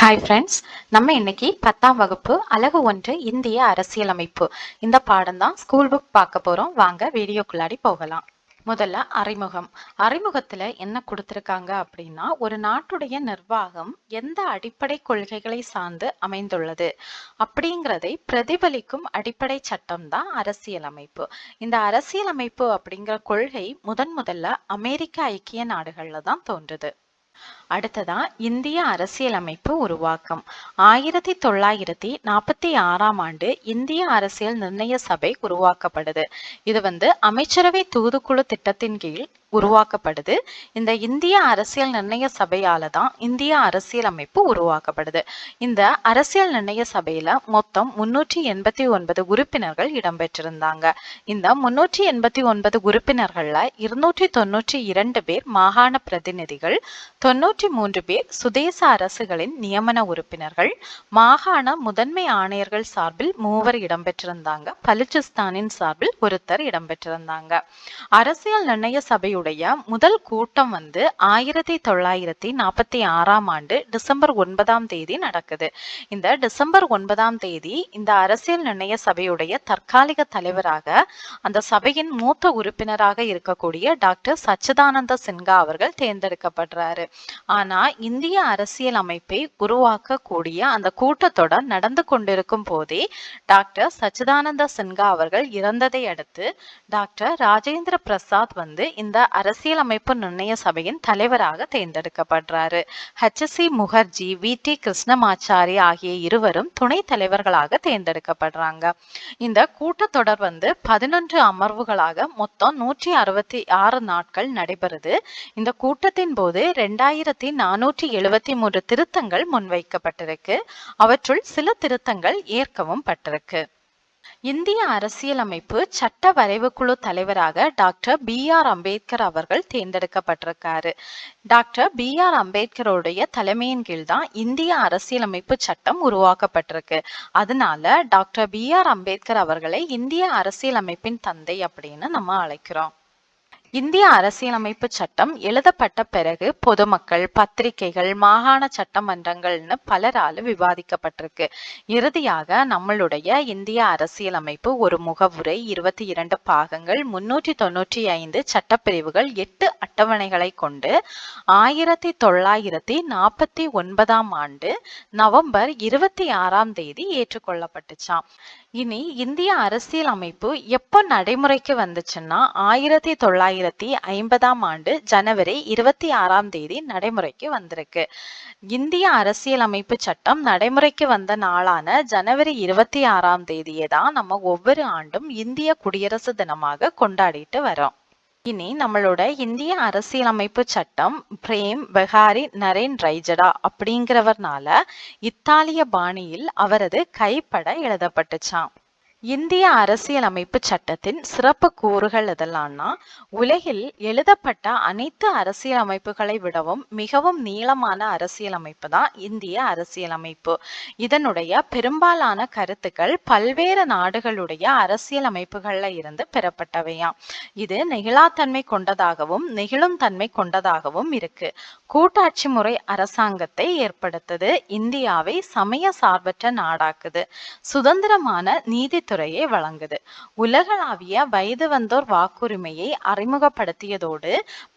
Hi friends, நம்ம இன்னைக்கு 10ஆம் வகுப்பு அலகு 1 இந்திய அரசியலமைப்பு இந்த பாடம் தான் ஸ்கூல் புக் பார்க்க போறோம். வாங்க வீடியோக்குள்ளாடி போகலாம். முதல்ல அறிமுகம். அறிமுகத்துல என்ன கொடுத்திருக்காங்க அப்படின்னா, ஒரு நாட்டுடைய நிர்வாகம் எந்த அடிப்படை கொள்கைகளை சார்ந்து அமைந்துள்ளது அப்படிங்கிறதை பிரதிபலிக்கும் அடிப்படை சட்டம் தான் அரசியலமைப்பு. இந்த அரசியலமைப்பு அப்படிங்கிற கொள்கை முதல்ல அமெரிக்க ஐக்கிய நாடுகள்ல தான் தோன்றுது. அடுத்ததா இந்திய அரசியலமைப்பு உருவாக்கம். 1946ஆம் ஆண்டு இந்திய அரசியல் நிர்ணய சபை உருவாக்கப்படுது. இது அமைச்சரவை தூதுக்குழு திட்டத்தின் கீழ் உருவாக்கப்படுது. இந்த இந்திய அரசியல் நிர்ணய சபையால தான் இந்திய அரசியலமைப்பு உருவாக்கப்படுது. இந்த அரசியல் நிர்ணய சபையில மொத்தம் 389 உறுப்பினர்கள் இடம்பெற்றிருந்தாங்க. இந்த 389 உறுப்பினர்கள்ல 292 பேர் மாகாண பிரதிநிதிகள், 93 பேர் சுதேச அரசுகளின் நியமன உறுப்பினர்கள், மாகாண முதன்மை ஆணையர்கள் சார்பில் 3 இடம்பெற்றிருந்தாங்க, பலுச்சிஸ்தானின் சார்பில் ஒருத்தர் இடம்பெற்றிருந்தாங்க. அரசியல் நிர்ணய சபையுடைய முதல் கூட்டம் 1946ஆம் ஆண்டு டிசம்பர் 9ஆம் தேதி நடக்குது. இந்த டிசம்பர் 9ஆம் தேதி இந்த அரசியல் நிர்ணய சபையுடைய தற்காலிக தலைவராக அந்த சபையின் மூத்த உறுப்பினராக இருக்கக்கூடிய டாக்டர் சச்சிதானந்த சின்ஹா அவர்கள் தேர்ந்தெடுக்கப்படுறாரு. ஆனா இந்திய அரசியல் அமைப்பை உருவாக்கக்கூடிய அந்த கூட்டத்தொடர் நடந்து கொண்டிருக்கும் போதே டாக்டர் சச்சிதானந்த சின்ஹா அவர்கள் இறந்ததை அடுத்து டாக்டர் ராஜேந்திர பிரசாத் இந்த அரசியலமைப்பு நிர்ணய சபையின் தலைவராக தேர்ந்தெடுக்கப்படுறாரு. HC முகர்ஜி, VT கிருஷ்ணமாச்சாரி ஆகிய இருவரும் துணை தலைவர்களாக தேர்ந்தெடுக்கப்படுறாங்க. இந்த கூட்டத்தொடர் 11 அமர்வுகளாக மொத்தம் 166 நாட்கள் நடைபெறுது. இந்த கூட்டத்தின் போது 2473 திருத்தங்கள் முன்வைக்கப்பட்டிருக்கு. அவற்றுள் சில திருத்தங்கள் ஏற்கவும் பட்டிருக்கு. இந்திய அரசியலமைப்பு சட்ட வரைவுக்குழு தலைவராக டாக்டர் BR அம்பேத்கர் அவர்கள் தேர்ந்தெடுக்கப்பட்டிருக்காரு. டாக்டர் BR அம்பேத்கருடைய தலைமையின் கீழ் தான் இந்திய அரசியலமைப்பு சட்டம் உருவாக்கப்பட்டிருக்கு. அதனால டாக்டர் BR அம்பேத்கர் அவர்களை இந்திய அரசியலமைப்பின் தந்தை அப்படின்னு நம்ம அழைக்கிறோம். இந்திய அரசியலமைப்பு சட்டம் எழுதப்பட்ட பிறகு பொதுமக்கள், பத்திரிகைகள், மாகாண சட்டமன்றங்கள்னு பலரால் விவாதிக்கப்பட்டிருக்கு. இறுதியாக நம்மளுடைய இந்திய அரசியலமைப்பு ஒரு முகவுரை, 22 பாகங்கள், 395 சட்டப்பிரிவுகள், 8 அட்டவணைகளை கொண்டு 1949ஆம் ஆண்டு நவம்பர் 26ஆம் தேதி ஏற்றுக்கொள்ளப்பட்டுச்சாம். இனி இந்திய அரசியல் அமைப்பு எப்போ நடைமுறைக்கு வந்துச்சுன்னா 1950ஆம் ஆண்டு ஜனவரி 26ஆம் தேதி நடைமுறைக்கு வந்திருக்கு. இந்திய அரசியல் அமைப்பு சட்டம் நடைமுறைக்கு வந்த நாளான ஜனவரி 26ஆம் தேதியே தான் நம்ம ஒவ்வொரு ஆண்டும் இந்திய குடியரசு தினமாக கொண்டாடிட்டு வரோம். இனி நம்மளோட இந்திய அரசியலமைப்பு சட்டம் பிரேம் பெஹாரி நரேன் ரைஜடா அப்படிங்கிறவர்னால இத்தாலிய பாணியில் அவரது கைப்பட எழுதப்பட்டுச்சாம். இந்திய அரசியலமைப்பு சட்டத்தின் சிறப்பு கூறுகள் எதெல்லாம்னா, உலகில் எழுதப்பட்ட அனைத்து அரசியலமைப்புகளை விடவும் மிகவும் நீளமான அரசியலமைப்பு தான் இந்திய அரசியலமைப்பு. இதனுடைய பெரும்பாலான கருத்துக்கள் பல்வேறு நாடுகளுடைய அரசியலமைப்புகள்ல இருந்து பெறப்பட்டவையாம். இது நெகிழாத்தன்மை கொண்டதாகவும் நெகிழும் தன்மை கொண்டதாகவும் இருக்கு. கூட்டாட்சி முறை அரசாங்கத்தை ஏற்படுத்துது. இந்தியாவை சமய சார்பற்ற நாடாக்குது. சுதந்திரமான நீதித்துறையை வழங்குது. உலகளாவிய வயது வந்தோர் வாக்குரிமையை அறிமுகப்படுத்தியதோடு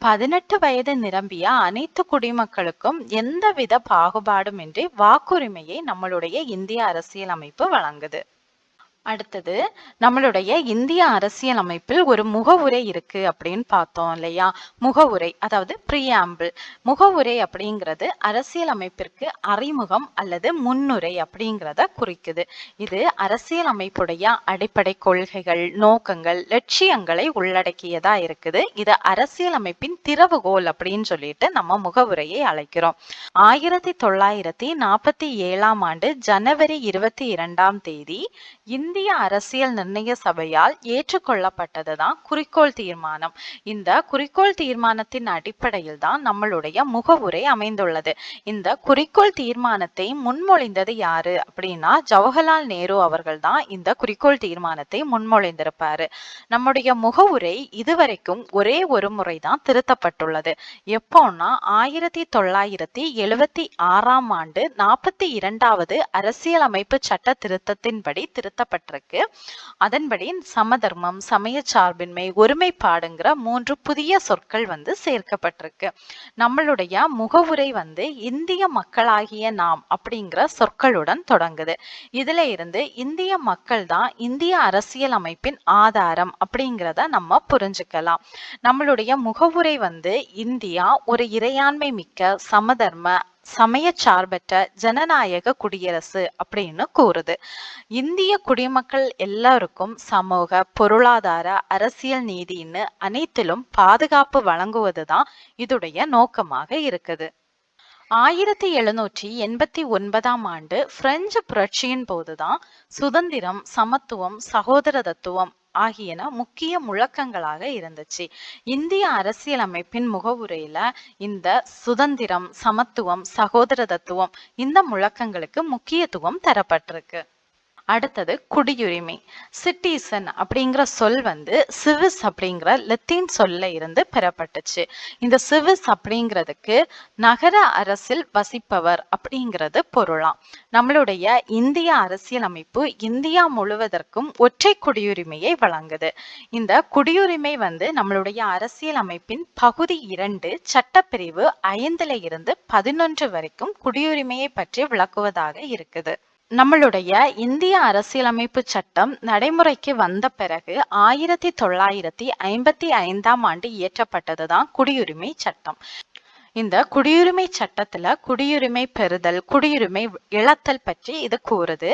18 வயது நிரம்பிய அனைத்து குடிமக்களுக்கும் எந்தவித பாகுபாடுமின்றி வாக்குரிமையை நம்மளுடைய இந்திய அரசியலமைப்பு வழங்குது. அடுத்தது, நம்மளுடைய இந்திய அரசியல் அமைப்பில் ஒரு முகவுரை இருக்கு அப்படின்னு பார்த்தோம் இல்லையா? முகவுரை, அதாவது பிரியாம்பிள். முகவுரை அப்படிங்கிறது அரசியல் அமைப்பிற்கு அறிமுகம் அல்லது முன்னுரை அப்படிங்கிறத குறிக்குது. இது அரசியல் அமைப்புடைய அடிப்படை கொள்கைகள், நோக்கங்கள், லட்சியங்களை உள்ளடக்கியதா இருக்குது. இது அரசியல் அமைப்பின் திறவுகோல் அப்படின்னு சொல்லிட்டு நம்ம முகவுரையை அழைக்கிறோம். 1947ஆம் ஆண்டு ஜனவரி 22ஆம் தேதி இந்திய அரசியல் நிர்ணய சபையால் ஏற்றுக்கொள்ளப்பட்டதுதான் குறிக்கோள் தீர்மானம். இந்த குறிக்கோள் தீர்மானத்தின் அடிப்படையில் தான் நம்மளுடைய முகவுரை அமைந்துள்ளது. இந்த குறிக்கோள் தீர்மானத்தை முன்மொழிந்தது யாரு அப்படின்னா ஜவஹர்லால் நேரு அவர்கள் தான் இந்த குறிக்கோள் தீர்மானத்தை முன்மொழிந்திருப்பாரு. நம்முடைய முகவுரை இதுவரைக்கும் ஒரே ஒரு முறைதான் திருத்தப்பட்டுள்ளது. எப்போன்னா 1976ஆம் ஆண்டு 42வது அரசியலமைப்பு சட்ட திருத்தத்தின்படி திருத்தப்பட்டிருக்கு. அதன்படி சமதர்மம், சமய சார்பின்மை, ஒருமைப்பாடுங்கிற 3 புதிய சொற்கள் சேர்க்கப்பட்டிருக்கு. நம்மளுடைய முகவுரை இந்திய மக்களாகிய நாம் அப்படிங்கிற சொற்களுடன் தொடங்குது. இதுல இருந்து இந்திய மக்கள் தான் இந்திய அரசியல் அமைப்பின் ஆதாரம் அப்படிங்கிறத நம்ம புரிஞ்சுக்கலாம். நம்மளுடைய முகவுரை இந்தியா ஒரு இறையாண்மை மிக்க சமதர்ம சமய சார்பற்ற ஜனநாயக குடியரசு அப்படின்னு கூறுது. இந்திய குடிமக்கள் எல்லாருக்கும் சமூக, பொருளாதார, அரசியல் நீதின்னு அனைத்திலும் பாதுகாப்பு வழங்குவதுதான் இதுடைய நோக்கமாக இருக்குது. 1789ஆம் ஆண்டு பிரெஞ்சு புரட்சியின் போதுதான் சுதந்திரம், சமத்துவம், சகோதர தத்துவம் ஆகியன முக்கிய முழக்கங்களாக இருந்துச்சு. இந்திய அரசியலமைப்பின் முகவுரையில இந்த சுதந்திரம், சமத்துவம், சகோதர தத்துவம் இந்த முழக்கங்களுக்கு முக்கியத்துவம் தரப்பட்டிருக்கு. அடுத்தது குடியுரிமை. சிட்டிசன் அப்படிங்கிற சொல் சிவிஸ் அப்படிங்கிற லத்தீன் சொல்ல இருந்து பெறப்பட்டுச்சு. இந்த சிவிஸ் அப்படிங்கிறதுக்கு நகர அரசில் வசிப்பவர் அப்படிங்கிறது பொருளாம். நம்மளுடைய இந்திய அரசியலமைப்பு இந்தியா முழுவதற்கும் ஒற்றை குடியுரிமையை வழங்குது. இந்த குடியுரிமை நம்மளுடைய அரசியலமைப்பின் பகுதி 2 சட்டப்பிரிவு 5ல இருந்து 11 வரைக்கும் குடியுரிமையை பற்றி விளக்குவதாக இருக்குது. நம்மளுடைய இந்திய அரசியலமைப்பு சட்டம் நடைமுறைக்கு வந்த பிறகு 1955ஆம் ஆண்டு இயற்றப்பட்டதுதான் குடியுரிமை சட்டம். இந்த குடியுரிமை சட்டத்துல குடியுரிமை பெறுதல், குடியுரிமை இழத்தல் பற்றி இது கூறுது.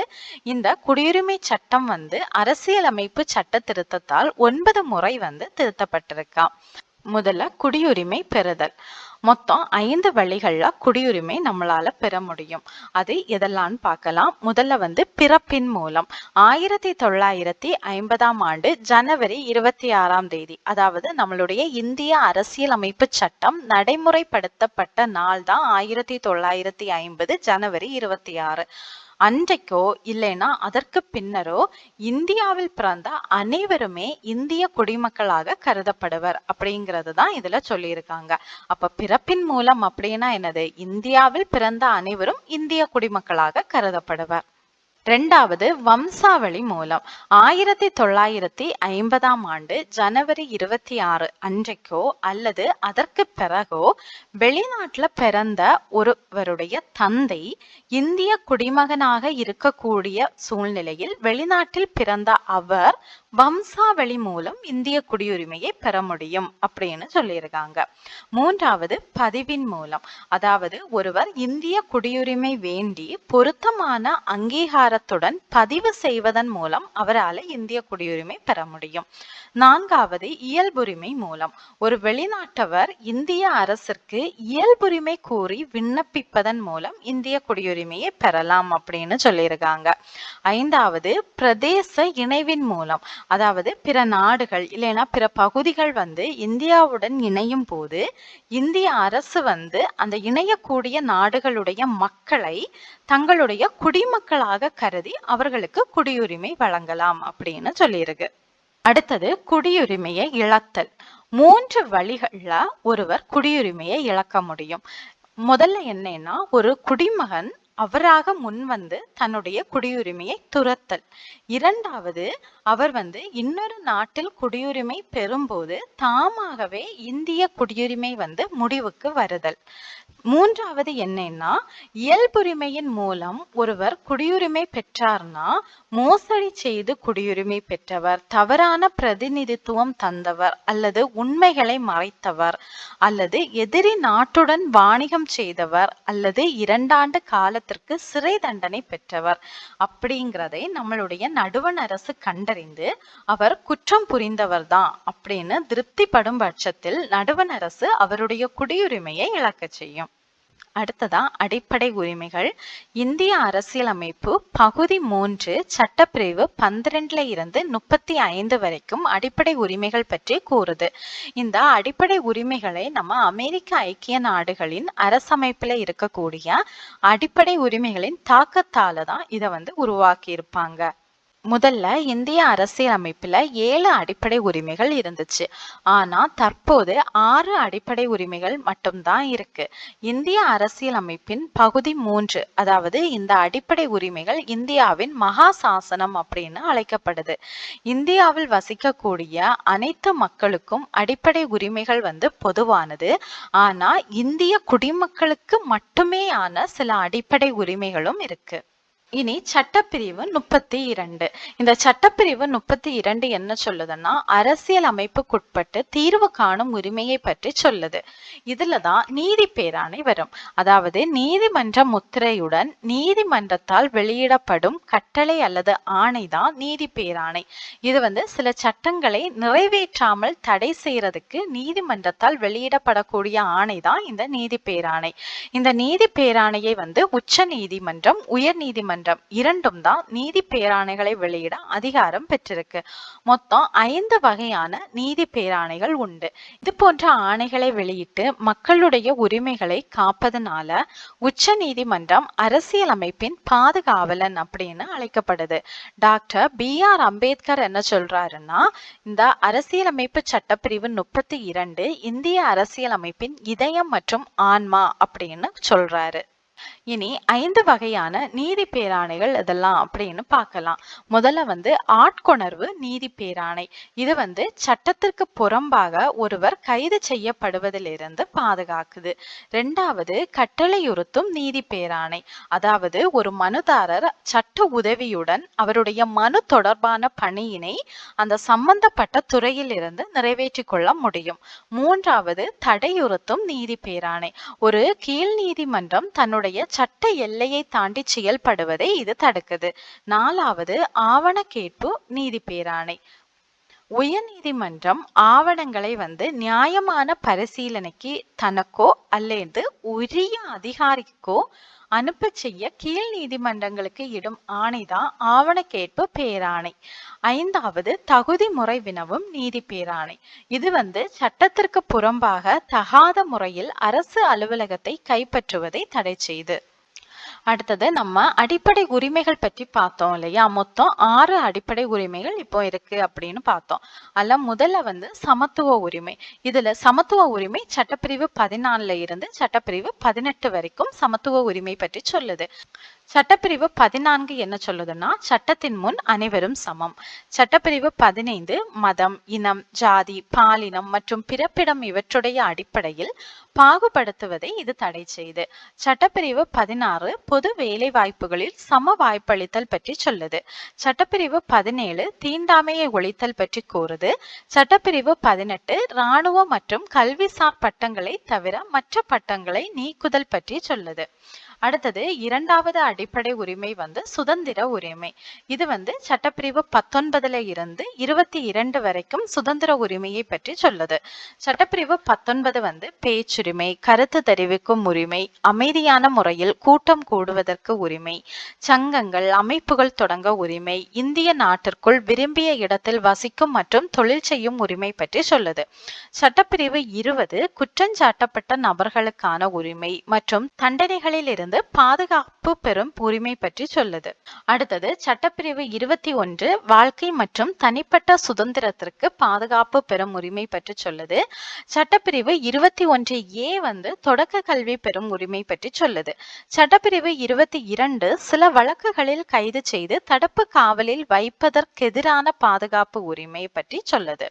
இந்த குடியுரிமை சட்டம் அரசியலமைப்பு சட்ட திருத்தத்தால் 9 முறை திருத்தப்பட்டிருக்கா. முதல்ல குடியுரிமை பெறுதல். மொத்தம் 5 வழிகள்ல குடியுரிமை நம்மளால பெற முடியும். அது எதெல்லாம் பார்க்கலாம். முதல்ல பிறப்பின் மூலம். 1950ஆம் ஆண்டு ஜனவரி 26ஆம் தேதி, அதாவது நம்மளுடைய இந்திய அரசியலமைப்பு சட்டம் நடைமுறைப்படுத்தப்பட்ட நாள் தான் 1950 ஜனவரி 26. அன்றைக்கோ இல்லைன்னா அதற்கு பின்னரோ இந்தியாவில் பிறந்த அனைவருமே இந்திய குடிமக்களாக கருதப்படுவர் அப்படிங்கிறது தான் இதுல சொல்லியிருக்காங்க. அப்ப பிறப்பின் மூலம் அப்படின்னா என்னது? இந்தியாவில் பிறந்த அனைவரும் இந்திய குடிமக்களாக கருதப்படுவர். 2வது வம்சாவளி மூலம். 1950ஆம் ஆண்டு ஜனவரி 26 அன்றைக்கோ அல்லது அதற்கு பிறகோ வெளிநாட்டுல பிறந்த ஒருவருடைய தந்தை இந்திய குடிமகனாக இருக்கக்கூடிய சூழ்நிலையில் வெளிநாட்டில் பிறந்த அவர் வம்சாவளி மூலம் இந்திய குடியுரிமையை பெற முடியும் அப்படின்னு சொல்லியிருக்காங்க. 3வது பதிவின் மூலம். அதாவது ஒருவர் இந்திய குடியுரிமை வேண்டி பொருத்தமான அங்கீகாரத்துடன் பதிவு செய்வதன் மூலம் அவரால் இந்திய குடியுரிமை பெற முடியும். 4வது இயல்புரிமை மூலம். ஒரு வெளிநாட்டவர் இந்திய அரசிற்கு இயல்புரிமை கூறி விண்ணப்பிப்பதன் மூலம் இந்திய குடியுரிமையை பெறலாம் அப்படின்னு சொல்லியிருக்காங்க. 5வது பிரதேச இணைவின் மூலம். அதாவது பிற நாடுகள் இல்லைன்னா பிற பகுதிகள் இந்தியாவுடன் இணையும் போது இந்திய அரசு அந்த இணையக்கூடிய நாடுகளுடைய மக்களை தங்களுடைய குடிமக்களாக கருதி அவர்களுக்கு குடியுரிமை வழங்கலாம் அப்படின்னு சொல்லியிருக்கு. அடுத்தது குடியுரிமையை இழத்தல். 3 வழிகள்ல ஒருவர் குடியுரிமையை இழக்க முடியும். முதல்ல என்னன்னா, ஒரு குடிமகன் அவராக முன்வந்து தன்னுடைய குடியுரிமையை துரத்தல். 2வது அவர் இன்னொரு நாட்டில் குடியுரிமை பெறும்போது தாமாகவே இந்திய குடியுரிமை முடிவுக்கு வருதல். 3வது என்னன்னா, இயல்புரிமையின் மூலம் ஒருவர் குடியுரிமை பெற்றார்னா மோசடி செய்து குடியுரிமை பெற்றவர், தவறான பிரதிநிதித்துவம் தந்தவர், அல்லது உண்மைகளை மறைத்தவர், அல்லது எதிரி நாட்டுடன் வாணிகம் செய்தவர், அல்லது 2 ஆண்டு காலத்திற்கு சிறை தண்டனை பெற்றவர் அப்படிங்கிறதை நம்மளுடைய நடுவண் அரசு கண்டறிந்து அவர் குற்றம் புரிந்தவர் தான் அப்படின்னு திருப்திப்படும் பட்சத்தில் நடுவண் அரசு அவருடைய குடியுரிமையை இழக்க செய்யும். அடுத்ததா அடிப்படை உரிமைகள். இந்திய அரசியலமைப்பு பகுதி 3 சட்டப்பிரிவு 12ல இருந்து 35 வரைக்கும் அடிப்படை உரிமைகள் பற்றி கூறுது. இந்த அடிப்படை உரிமைகளை நம்ம அமெரிக்க ஐக்கிய நாடுகளின் அரசமைப்புல இருக்கக்கூடிய அடிப்படை உரிமைகளின் தாக்கத்தால தான் இதை உருவாக்கி இருப்பாங்க. முதல்ல இந்திய அரசியலமைப்புல 7 அடிப்படை உரிமைகள் இருந்துச்சு. ஆனா தற்போது 6 அடிப்படை உரிமைகள் மட்டும்தான் இருக்கு. இந்திய அரசியலமைப்பின் பகுதி 3, அதாவது இந்த அடிப்படை உரிமைகள் இந்தியாவின் மகா சாசனம் அப்படின்னு அழைக்கப்படுது. இந்தியாவில் வசிக்கக்கூடிய அனைத்து மக்களுக்கும் அடிப்படை உரிமைகள் பொதுவானது. ஆனா இந்திய குடிமக்களுக்கு மட்டுமே ஆன சில அடிப்படை உரிமைகளும் இருக்கு. இனி சட்டப்பிரிவு 32. இந்த சட்டப்பிரிவு 32 என்ன சொல்லுதுன்னா, அரசியல் அமைப்புக்குட்பட்டு தீர்வு காணும் உரிமையை பற்றி சொல்லுது. இதுலதான் நீதி பேராணை வரும். அதாவது நீதிமன்ற முத்திரையுடன் நீதிமன்றத்தால் வெளியிடப்படும் கட்டளை அல்லது ஆணைதான் நீதி பேராணை. இது சில சட்டங்களை நிறைவேற்றாமல் தடை செய்யறதுக்கு நீதிமன்றத்தால் வெளியிடப்படக்கூடிய ஆணைதான் இந்த நீதி பேராணை. இந்த நீதி பேராணையை உச்ச நீதிமன்றம், உயர் நீதிமன்றம் இரண்டும் தான் நீதி பேராணைகளை வெளியிட அதிகாரம் பெற்றிருக்கு. மொத்தம் 5 வகையான நீதி பேராணைகள் உண்டு. இது போன்ற ஆணைகளை வெளியிட்டு மக்களுடைய உரிமைகளை காப்பதனால உச்ச நீதிமன்றம் அரசியலமைப்பின் பாதுகாவலன் அப்படின்னு அழைக்கப்படுது. Doctor B.R. அம்பேத்கர் என்ன சொல்றாருன்னா, இந்த அரசியலமைப்பு சட்டப்பிரிவு 32 இந்திய அரசியலமைப்பின் இதயம் மற்றும் ஆன்மா அப்படின்னு சொல்றாரு. இனி 5 வகையான நீதி பேராணைகள் இதெல்லாம் அப்படின்னு பார்க்கலாம். முதல்ல ஆட்கொணர்வு நீதி பேராணை. இது சட்டத்திற்கு புறம்பாக ஒருவர் கைது செய்யப்படுவதிலிருந்து பாதுகாக்குது. 2வது கட்டளையுறுத்தும் நீதி பேராணை. அதாவது ஒரு மனுதாரர் சட்ட உதவியுடன் அவருடைய மனு தொடர்பான பணியினை அந்த சம்பந்தப்பட்ட துறையில் இருந்து நிறைவேற்றி கொள்ள முடியும். 3வது தடையுறுத்தும் நீதி பேராணை. ஒரு கீழ் நீதிமன்றம் தன்னுடைய சட்ட எல்லையை தாண்டி செயல்படுவதை இது தடுக்குது. 4வது ஆவண கேட்பு நீதி பேராணை. உயர் நீதிமன்றம் ஆவணங்களை நியாயமான பரிசீலனைக்கு தனக்கோ அல்லது உரிய அதிகாரிக்கோ அனுப்ப செய்ய கீழ் நீதிமன்றங்களுக்கு இடும் ஆணைதான் ஆவண கேட்பு பேராணை. 5வது தகுதி முறை வினவும் நீதி பேராணை. இது சட்டத்திற்கு புறம்பாக தகாத முறையில் அரசு அலுவலகத்தை கைப்பற்றுவதை தடை செய்து. அடுத்தது நம்ம அடிப்படை உரிமைகள் பற்றி பார்த்தோம் இல்லையா? மொத்தம் 6 அடிப்படை உரிமைகள் இப்போ இருக்கு அப்படின்னு பார்த்தோம். அல்ல முதல்ல சமத்துவ உரிமை. இதுல சமத்துவ உரிமை சட்டப்பிரிவு 14ல இருந்து சட்டப்பிரிவு 18 வரைக்கும் சமத்துவ உரிமை பற்றி சொல்லுது. சட்டப்பிரிவு 14 என்ன சொல்லுதுன்னா, சட்டத்தின் முன் அனைவரும் சமம். சட்டப்பிரிவு 15 மதம், இனம், ஜாதி, பாலினம் மற்றும் பிறப்பிடம் இவற்றுடைய அடிப்படையில் பாகுபடுத்துவதை இது தடை செய்து. சட்டப்பிரிவு 16 பொது வேலை வாய்ப்புகளில் சம வாய்ப்பளித்தல் பற்றி சொல்லுது. சட்டப்பிரிவு 17 தீண்டாமையை ஒழித்தல் பற்றி கூறுது. சட்டப்பிரிவு 18 இராணுவ மற்றும் கல்விசார் பட்டங்களை தவிர மற்ற பட்டங்களை நீக்குதல் பற்றி சொல்லுது. அடுத்தது 2வது அடிப்படை உரிமை சுதந்திர உரிமை. இது சட்டப்பிரிவு 19ல இருந்து 22 வரைக்கும் சுதந்திர உரிமையை பற்றி சொல்லுது. சட்டப்பிரிவு 19 பேச்சுரிமை, கருத்து தெரிவிக்கும் உரிமை, அமைதியான முறையில் கூட்டம் கூடுவதற்கு உரிமை, சங்கங்கள் அமைப்புகள் தொடங்க உரிமை, இந்திய நாட்டிற்குள் விரும்பிய இடத்தில் வசிக்கும் மற்றும் தொழில் செய்யும் உரிமை பற்றி சொல்லுது. சட்டப்பிரிவு 20 குற்றஞ்சாட்டப்பட்ட நபர்களுக்கான உரிமை மற்றும் தண்டனைகளில் இருந்து பாதுகாப்பு பெறும் உரிமை பற்றி சொல்லுது. அடுத்தது சட்டப்பிரிவு 21 வாழ்க்கை மற்றும் தனிப்பட்ட சுதந்திரத்திற்கு பாதுகாப்பு பெறும் உரிமை பற்றி சொல்லுது. சட்டப்பிரிவு 21A தொடக்க கல்வி பெறும் உரிமை பற்றி சொல்லுது. சட்டப்பிரிவு 22 சில வழக்குகளில் கைது செய்து தடுப்பு காவலில் வைப்பதற்கெதிரான பாதுகாப்பு உரிமை பற்றி சொல்லுது.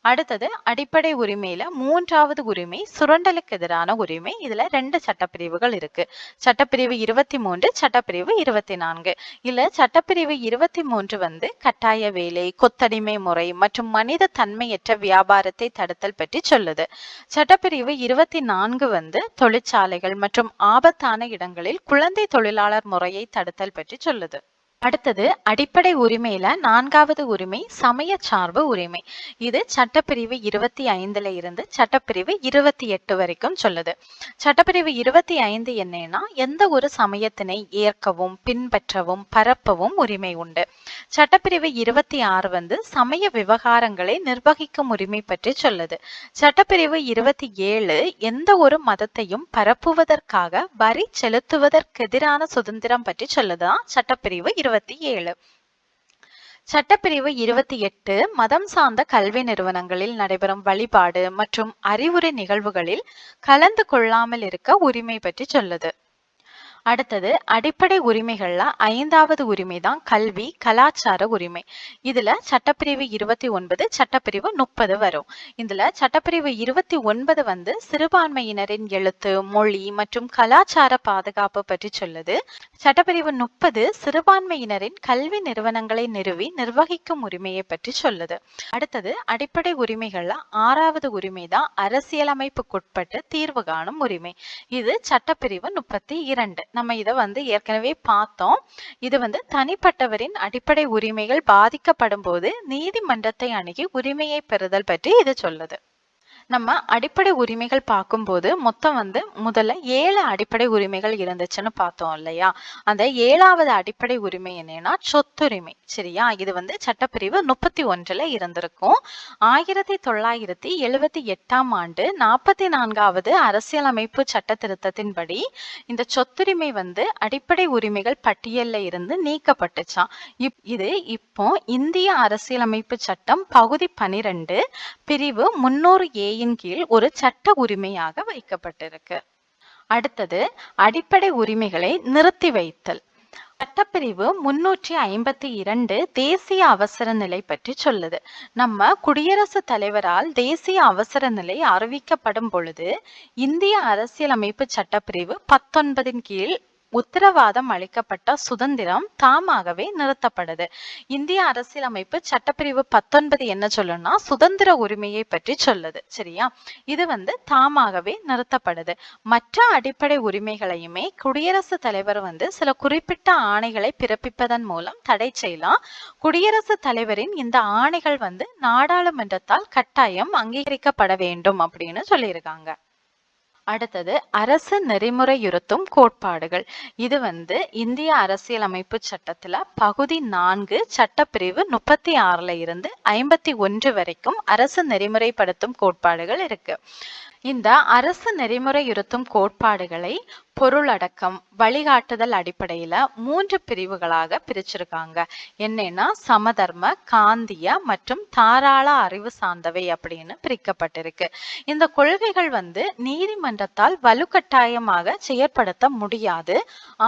அடுத்தது அடிப்படை உரிமையில 3வது உரிமை சுரண்டலுக்கு எதிரான உரிமை. இதுல 2 சட்டப்பிரிவுகள் இருக்கு. சட்டப்பிரிவு 23, சட்டப்பிரிவு 24. இல்ல சட்டப்பிரிவு 23 கட்டாய வேலை, கொத்தடிமை முறை மற்றும் மனித தன்மையற்ற வியாபாரத்தை தடுத்தல் பற்றி சொல்லுது. சட்டப்பிரிவு 24 தொழிற்சாலைகள் மற்றும் ஆபத்தான இடங்களில் குழந்தை தொழிலாளர் முறையை தடுத்தல் பற்றி சொல்லுது. அடுத்தது அடிப்படை உரிமையில 4வது உரிமை சமய சார்பு உரிமை. இது சட்டப்பிரிவு 25ல இருந்து சட்டப்பிரிவு 28 வரைக்கும் சொல்லுது. சட்டப்பிரிவு 25 என்னன்னா, எந்த ஒரு சமயத்தினை ஏற்கவும் பின்பற்றவும் பரப்பவும் உரிமை உண்டு. சட்டப்பிரிவு 26 வந்து சமய விவகாரங்களை நிர்வகிக்கும் உரிமை பற்றி சொல்லுது. சட்டப்பிரிவு 27 எந்த ஒரு மதத்தையும் பரப்புவதற்காக வரி செலுத்துவதற்கெதிரான சுதந்திரம் பற்றி சொல்லுதான் சட்டப்பிரிவு 27. சட்டப்பிரிவு 28 மதம் சார்ந்த கல்வி நிறுவனங்களில் நடைபெறும் வழிபாடு மற்றும் அறிவுரை நிகழ்வுகளில் கலந்து கொள்ளாமல் இருக்க உரிமை பற்றி சொல்லுது. அடுத்தது அடிப்படை உரிமைகள்ல 5வது உரிமை தான் கல்வி கலாச்சார உரிமை. இதுல சட்டப்பிரிவு 29 சட்டப்பிரிவு 30 வரும். இதுல சட்டப்பிரிவு 29 வந்து சிறுபான்மையினரின் எழுத்து மொழி மற்றும் கலாச்சார பாதுகாப்பு பற்றி சொல்லுது. சட்டப்பிரிவு 30 சிறுபான்மையினரின் கல்வி நிறுவனங்களை நிறுவி நிர்வகிக்கும் உரிமையை பற்றி சொல்லுது. அடுத்தது அடிப்படை உரிமைகள்ல 6வது உரிமை தான் அரசியலமைப்புக்குட்பட்டு தீர்வு காணும் உரிமை. இது சட்டப்பிரிவு 32. நம்ம இதை வந்து ஏற்கனவே பார்த்தோம். இது வந்து தனிப்பட்டவரின் அடிப்படை உரிமைகள் பாதிக்கப்படும் போது நீதிமன்றத்தை அணுகி உரிமையை பெறுதல் பற்றி இது சொல்லுது. நம்ம அடிப்படை உரிமைகள் பார்க்கும்போது மொத்தம் வந்து முதல்ல 7 அடிப்படை உரிமைகள் இருந்துச்சுன்னு பார்த்தோம் இல்லையா? அந்த 7வது அடிப்படை உரிமை என்னன்னா சொத்துரிமை. சரியா? இது வந்து சட்டப்பிரிவு 31ல இருந்திருக்கும். 1978ஆம் ஆண்டு 44வது அரசியலமைப்பு சட்ட திருத்தத்தின்படி இந்த சொத்துரிமை வந்து அடிப்படை உரிமைகள் பட்டியல்ல இருந்து நீக்கப்பட்டுச்சாம். இது இப்போ இந்திய அரசியலமைப்பு சட்டம் பகுதி 12 பிரிவு 300A கீழ் ஒரு சட்ட உரிமையாக வைக்கப்பட்டிருக்கு. அடுத்தது அடிப்படை உரிமைகளை நிறுத்தி வைத்தல். சட்டப்பிரிவு 352 தேசிய அவசர நிலை பற்றி சொல்லுது. நம்ம குடியரசுத் தலைவரால் தேசிய அவசர நிலை அறிவிக்கப்படும் பொழுது இந்திய அரசியலமைப்பு சட்டப்பிரிவு 19 கீழ் உத்தரவாதம் அளிக்கப்பட்ட சுதந்திரம் தாமாகவே நிறுத்தப்படுது. இந்திய அரசியலமைப்பு சட்டப்பிரிவு 19 என்ன சொல்லுன்னா சுதந்திர உரிமையை பற்றி சொல்லுது. சரியா? இது வந்து தாமாகவே நிறுத்தப்படுது. மற்ற அடிப்படை உரிமைகளையுமே குடியரசுத் தலைவர் வந்து சில குறிப்பிட்ட ஆணைகளை பிறப்பிப்பதன் மூலம் தடை செய்யலாம். குடியரசுத் தலைவரின் இந்த ஆணைகள் வந்து நாடாளுமன்றத்தால் கட்டாயம் அங்கீகரிக்கப்பட வேண்டும் அப்படின்னு சொல்லியிருக்காங்க. அடுத்தது அரசு நெறிமுறையுறுத்தும் கோட்பாடுகள். இது வந்து இந்திய அரசியலமைப்பு சட்டத்துல பகுதி 4 சட்டப்பிரிவு 36ல இருந்து 51 வரைக்கும் அரசு நெறிமுறைப்படுத்தும் கோட்பாடுகள் இருக்கு. இந்த அரசு நெறிமுறையுறுத்தும் கோட்பாடுகளை பொருளடக்கம் வழிகாட்டுதல் அடிப்படையில 3 பிரிவுகளாக பிரிச்சிருக்காங்க. என்னன்னா சமதர்ம காந்திய மற்றும் தாராள அறிவு சார்ந்தவை அப்படின்னு பிரிக்கப்பட்டிருக்கு. இந்த கொள்கைகள் வந்து நீதிமன்றத்தால் வலுக்கட்டாயமாக செயற்படுத்த முடியாது.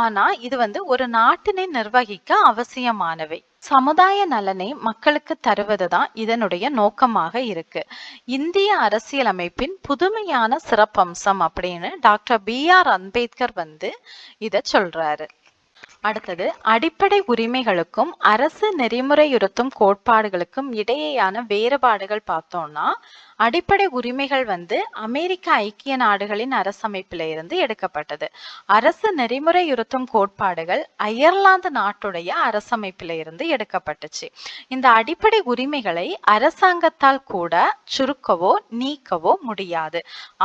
ஆனா இது வந்து ஒரு நாட்டினை நிர்வகிக்க அவசியமானவை. சமுதாய நலனை மக்களுக்கு தருவதுதான் இதனுடைய நோக்கமாக இருக்கு. இந்திய அரசியலமைப்பின் புதுமையான சிறப்பம்சம் அப்படின்னு டாக்டர் BR அம்பேத்கர் வந்து இத சொல்றாரு. அடுத்தது அடிப்படை உரிமைகளுக்கும் அரசு நெறிமுறையுறுத்தும் கோட்பாடுகளுக்கும் இடையேயான வேறுபாடுகள் பார்த்தோம்னா, அடிப்படை உரிமைகள் வந்து அமெரிக்க ஐக்கிய நாடுகளின் அரசமைப்பில இருந்து எடுக்கப்பட்டது. அரசு நெறிமுறையுறுத்தும் கோட்பாடுகள் அயர்லாந்து நாட்டுடைய அரசமைப்பில இருந்து எடுக்கப்பட்டுச்சு. இந்த அடிப்படை உரிமைகளை அரசாங்கத்தால் கூட சுருக்கவோ நீக்கவோ முடியாது.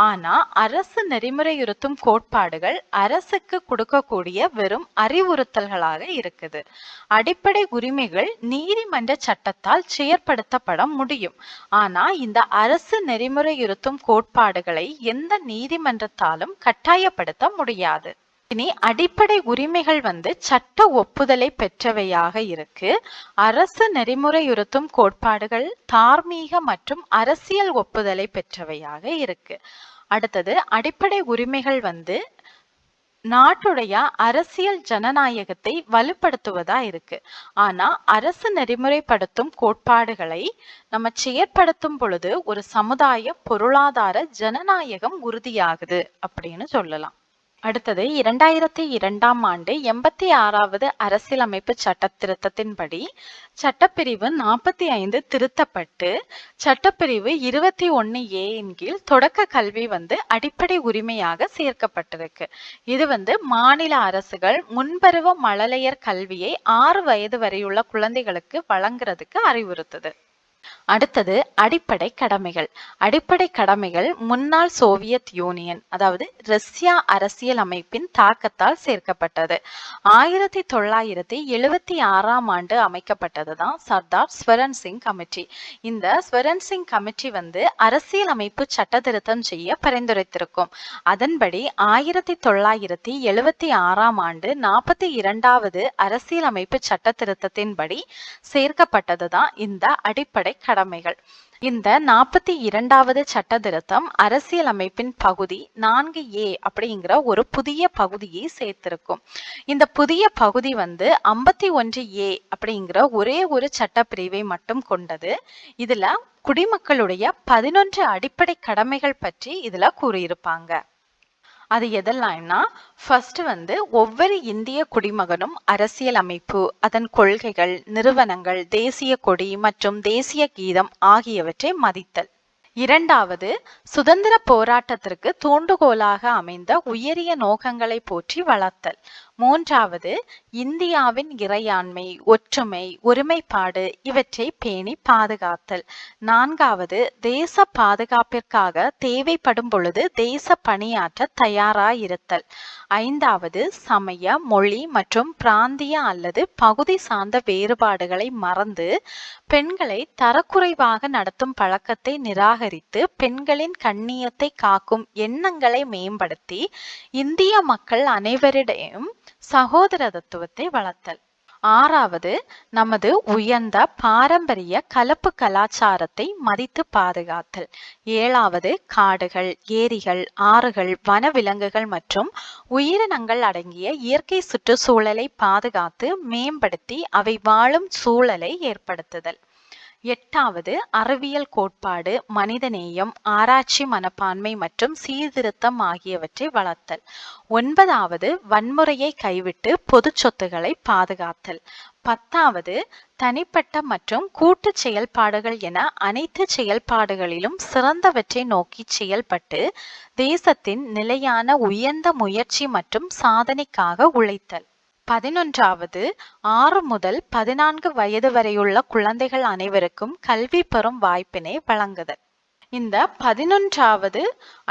ஆனா அரசு நெறிமுறையுறுத்தும் கோட்பாடுகள் அரசுக்கு கொடுக்கக்கூடிய வெறும் அறிவுறுத்தல்களாக இருக்குது. அடிப்படை உரிமைகள் நீதிமன்ற சட்டத்தால் செயற்படுத்தப்பட முடியும். ஆனா இந்த அரசு நெறிமுறையுறுத்தும் கோட்பாடுகளை எந்த நீதிமன்றத்தாலும் கட்டாயப்படுத்த முடியாது. இனி அடிப்படை உரிமைகள் வந்து சட்ட ஒப்புதலை பெற்றவையாக இருக்கு. அரசு நெறிமுறையுறுத்தும் கோட்பாடுகள் தார்மீக மற்றும் அரசியல் ஒப்புதலை பெற்றவையாக இருக்கு. அடுத்தது அடிப்படை உரிமைகள் வந்து நாட்டுடைய அரசியல் ஜனநாயகத்தை வலுப்படுத்துவதா இருக்கு. ஆனா அரசு நெறிமுறைப்படுத்தும் கோட்பாடுகளை நம்ம செயற்படுத்தும் பொழுது ஒரு சமுதாய பொருளாதார ஜனநாயகம் உறுதியாகுது அப்படின்னு சொல்லலாம். அடுத்தது 2002ஆம் ஆண்டு 86வது அரசியலமைப்பு சட்ட திருத்தத்தின்படி சட்டப்பிரிவு 45 திருத்தப்பட்டு சட்டப்பிரிவு 21A இன் கீழ் தொடக்க கல்வி அடிப்படை உரிமையாக சேர்க்கப்பட்டிருக்கு. இது மாநில அரசுகள் முன்பருவ மழலையர் கல்வியை 6 வயது வரையுள்ள குழந்தைகளுக்கு வழங்குறதுக்கு அறிவுறுத்துது. அடுத்தது அடிப்படை கடமைகள். அடிப்படை கடமைகள் முன்னாள் சோவியத் யூனியன் அதாவது ரஷ்யா அரசியல் அமைப்பின் தாக்கத்தால் சேர்க்கப்பட்டது. 1976ஆம் ஆண்டு அமைக்கப்பட்டதுதான் சர்தார் ஸ்வரன் சிங் கமிட்டி. இந்த ஸ்வரன் சிங் கமிட்டி அரசியல் அமைப்பு சட்ட திருத்தம் செய்ய பரிந்துரைத்திருக்கும். அதன்படி 1976ஆம் ஆண்டு 42வது அரசியல் அமைப்பு சட்ட திருத்தத்தின்படி சேர்க்கப்பட்டதுதான் இந்த அடிப்படை கடமைகள். இந்த 42வது சட்ட திருத்தம் அரசியல் அமைப்பின் பகுதி 4A அப்படிங்கிற ஒரு புதிய பகுதியை சேர்த்திருக்கும். இந்த புதிய பகுதி 51A அப்படிங்கிற ஒரே ஒரு சட்ட பிரிவை மட்டும் கொண்டது. இதுல குடிமக்களுடைய 11 அடிப்படை கடமைகள் பற்றி இதுல கூறியிருப்பாங்க. அது எதெல்லாம்னா ஃபர்ஸ்ட் ஒவ்வொரு இந்திய குடிமகனும் அரசியல் அமைப்பு, அதன் கொள்கைகள், நிறுவனங்கள், தேசிய கொடி மற்றும் தேசிய கீதம் ஆகியவற்றை மதித்தல். இரண்டாவது, சுதந்திர போராட்டத்திற்கு தூண்டுகோலாக அமைந்த உயரிய நோக்கங்களை போற்றி வளர்த்தல். மூன்றாவது, இந்தியாவின் இறையாண்மை, ஒற்றுமை, ஒருமைப்பாடு இவற்றை பேணி பாதுகாத்தல். நான்காவது, தேச பாதுகாப்பிற்காக தேவைப்படும் பொழுது தேச பணியாற்ற தயாராயிருத்தல். ஐந்தாவது, சமய, மொழி மற்றும் பிராந்திய அல்லது பகுதி சார்ந்த வேறுபாடுகளை மறந்து பெண்களை தரக்குறைவாக நடத்தும் பழக்கத்தை நிராகரித்து பெண்களின் கண்ணியத்தை காக்கும் எண்ணங்களை மேம்படுத்தி இந்திய மக்கள் அனைவரிடையும் சகோதர தத்துவத்தை வளர்த்தல். ஆறாவது, நமது உயர்ந்த பாரம்பரிய கலப்பு கலாச்சாரத்தை மதித்து பாதுகாத்தல். ஏழாவது, காடுகள், ஏரிகள், ஆறுகள், வனவிலங்குகள் மற்றும் உயிரினங்கள் அடங்கிய இயற்கை சுற்றுச்சூழலை பாதுகாத்து மேம்படுத்தி அவை வாழும் சூழலை ஏற்படுத்துதல். எட்டாவது, அறிவியல் கோட்பாடு, மனிதநேயம், ஆராய்ச்சி மனப்பான்மை மற்றும் சீர்திருத்தம் ஆகியவற்றை வளர்த்தல். ஒன்பதாவது, வன்முறையை கைவிட்டு பொது சொத்துக்களை பாதுகாத்தல். பத்தாவது, தனிப்பட்ட மற்றும் கூட்டு செயல்பாடுகள் என அனைத்து செயல்பாடுகளிலும் சிறந்தவற்றை நோக்கி செயல்பட்டு தேசத்தின் நிலையான உயர்ந்த முயற்சி மற்றும் சாதனைக்காக உழைத்தல். 11வது, 6 முதல் 14 வயது வரையுள்ள குழந்தைகள் அனைவருக்கும் கல்வி பெறும் வாய்ப்பினை வழங்குதல். இந்த 11வது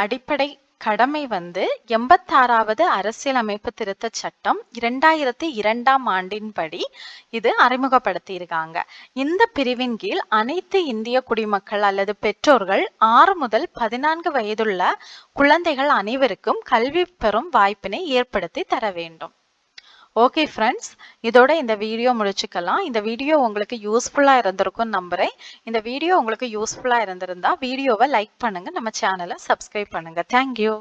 அடிப்படை கடமை 86வது அரசியலமைப்பு திருத்த சட்டம் 2002ஆம் ஆண்டின்படி இது அறிமுகப்படுத்தியிருக்காங்க. இந்த பிரிவின் கீழ் அனைத்து இந்திய குடிமக்கள் அல்லது பெற்றோர்கள் 6 முதல் 14 வயதுள்ள குழந்தைகள் அனைவருக்கும் கல்வி பெறும் வாய்ப்பினை ஏற்படுத்தி தர வேண்டும். ஓகே ஃப்ரெண்ட்ஸ், இதோட இந்த வீடியோ முடிச்சுக்கலாம். இந்த வீடியோ உங்களுக்கு யூஸ்ஃபுல்லாக இருந்திருக்கும்னு நம்புகிறேன். இந்த வீடியோ உங்களுக்கு யூஸ்ஃபுல்லாக இருந்திருந்தா வீடியோவை லைக் பண்ணுங்கள், நம்ம சேனலை சப்ஸ்கிரைப் பண்ணுங்கள். தேங்க்யூ.